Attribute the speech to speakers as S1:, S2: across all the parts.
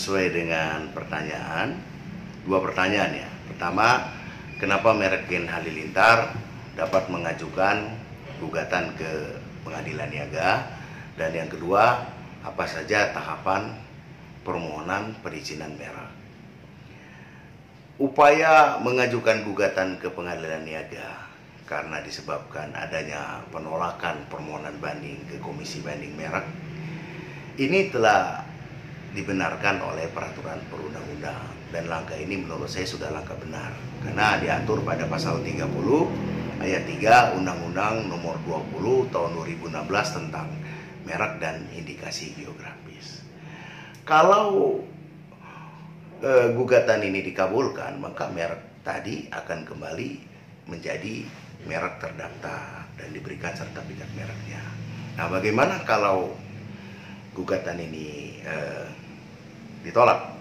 S1: sesuai dengan pertanyaan, dua pertanyaan ya. Pertama, kenapa merek Gen Halilintar dapat mengajukan gugatan ke Pengadilan Niaga, dan yang kedua, apa saja tahapan permohonan perizinan merek. Upaya mengajukan gugatan ke Pengadilan Niaga karena disebabkan adanya penolakan permohonan banding ke Komisi Banding Merek ini telah dibenarkan oleh peraturan perundang-undang, dan langkah ini menurut saya sudah langkah benar karena diatur pada pasal 30 ayat 3 Undang-Undang Nomor 20 Tahun 2016 tentang merek dan indikasi geografis. Kalau gugatan ini dikabulkan, maka merek tadi akan kembali menjadi merek terdaftar dan diberikan sertifikat mereknya. Nah, bagaimana kalau gugatan ini ditolak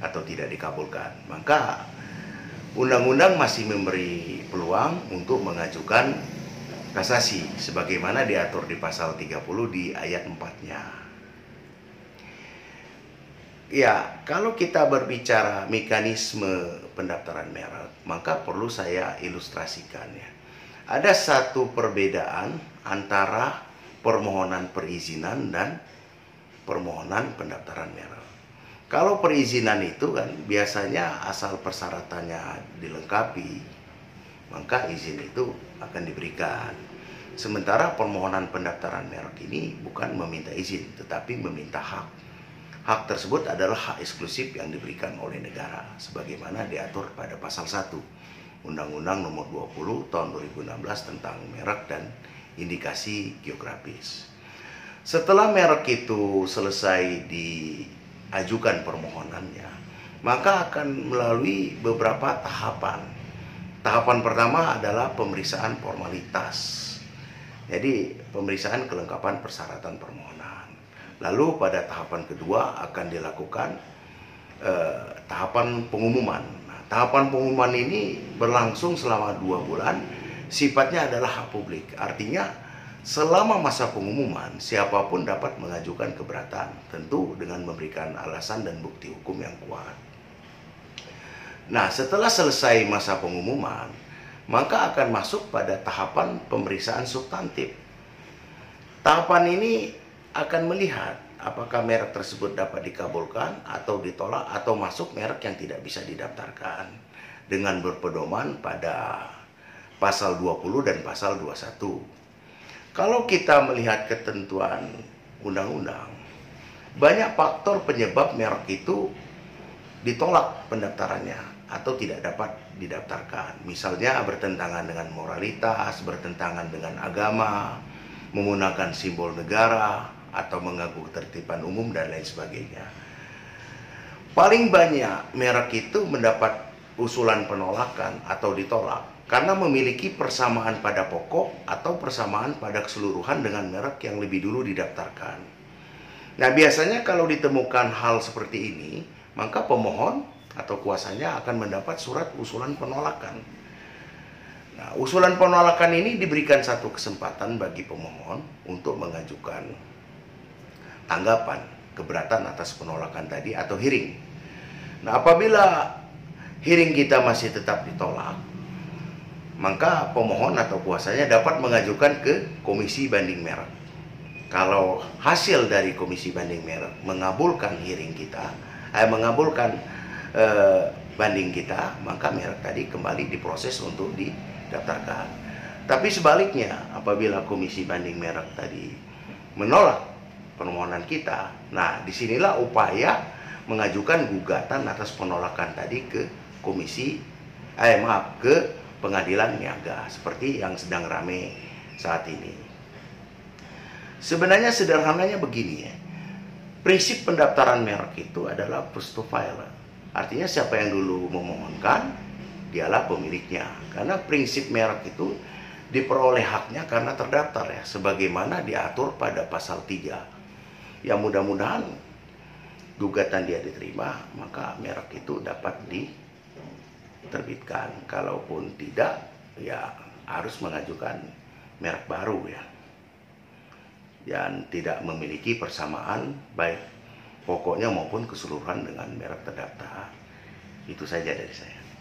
S1: atau tidak dikabulkan? Maka undang-undang masih memberi peluang untuk mengajukan kasasi sebagaimana diatur di pasal 30 di ayat 4-nya. Ya, kalau kita berbicara mekanisme pendaftaran merek, maka perlu saya ilustrasikan ya. Ada satu perbedaan antara permohonan perizinan dan permohonan pendaftaran merek. Kalau perizinan itu kan biasanya asal persyaratannya dilengkapi, maka izin itu akan diberikan. Sementara permohonan pendaftaran merek ini bukan meminta izin, tetapi meminta hak. Hak tersebut adalah hak eksklusif yang diberikan oleh negara, sebagaimana diatur pada pasal 1 Undang-Undang Nomor 20 Tahun 2016 tentang merek dan indikasi geografis. Setelah merek itu selesai diajukan permohonannya, maka akan melalui beberapa tahapan. Tahapan pertama adalah pemeriksaan formalitas. Jadi, pemeriksaan kelengkapan persyaratan permohonan. Lalu pada tahapan kedua akan dilakukan tahapan pengumuman. Nah, tahapan pengumuman ini berlangsung selama 2 bulan. Sifatnya adalah hak publik. Artinya selama masa pengumuman, siapapun dapat mengajukan keberatan, tentu dengan memberikan alasan dan bukti hukum yang kuat. Nah, setelah selesai masa pengumuman, maka akan masuk pada tahapan pemeriksaan substantif. Tahapan ini akan melihat apakah merek tersebut dapat dikabulkan atau ditolak, atau masuk merek yang tidak bisa didaftarkan, dengan berpedoman pada pasal 20 dan pasal 21. Kalau kita melihat ketentuan undang-undang, banyak faktor penyebab merek itu ditolak pendaftarannya atau tidak dapat didaftarkan. Misalnya bertentangan dengan moralitas, bertentangan dengan agama, menggunakan simbol negara, atau mengganggu ketertiban umum, dan lain sebagainya. Paling banyak merek itu mendapat usulan penolakan atau ditolak karena memiliki persamaan pada pokok atau persamaan pada keseluruhan dengan merek yang lebih dulu didaftarkan. Nah, biasanya kalau ditemukan hal seperti ini, maka pemohon atau kuasanya akan mendapat surat usulan penolakan. Nah, usulan penolakan ini diberikan satu kesempatan bagi pemohon untuk mengajukan tanggapan keberatan atas penolakan tadi atau hearing. Nah, apabila hearing kita masih tetap ditolak, maka pemohon atau kuasanya dapat mengajukan ke Komisi Banding Merek. Kalau hasil dari Komisi Banding Merek mengabulkan hearing kita, mengabulkan banding kita, maka merek tadi kembali diproses untuk didaftarkan. Tapi sebaliknya, apabila Komisi Banding Merek tadi menolak permohonan kita, nah disinilah upaya mengajukan gugatan atas penolakan tadi ke ke Pengadilan Niaga, seperti yang sedang ramai saat ini. Sebenarnya sederhananya begini ya, prinsip pendaftaran merek itu adalah first to file. Artinya siapa yang dulu memohonkan, dialah pemiliknya. Karena prinsip merek itu diperoleh haknya karena terdaftar ya, sebagaimana diatur pada pasal 3. Ya, mudah-mudahan gugatan dia diterima, maka merek itu dapat diterbitkan. Kalaupun tidak, ya harus mengajukan merek baru ya, dan tidak memiliki persamaan baik pokoknya maupun keseluruhan dengan merek terdaftar. Itu saja dari saya.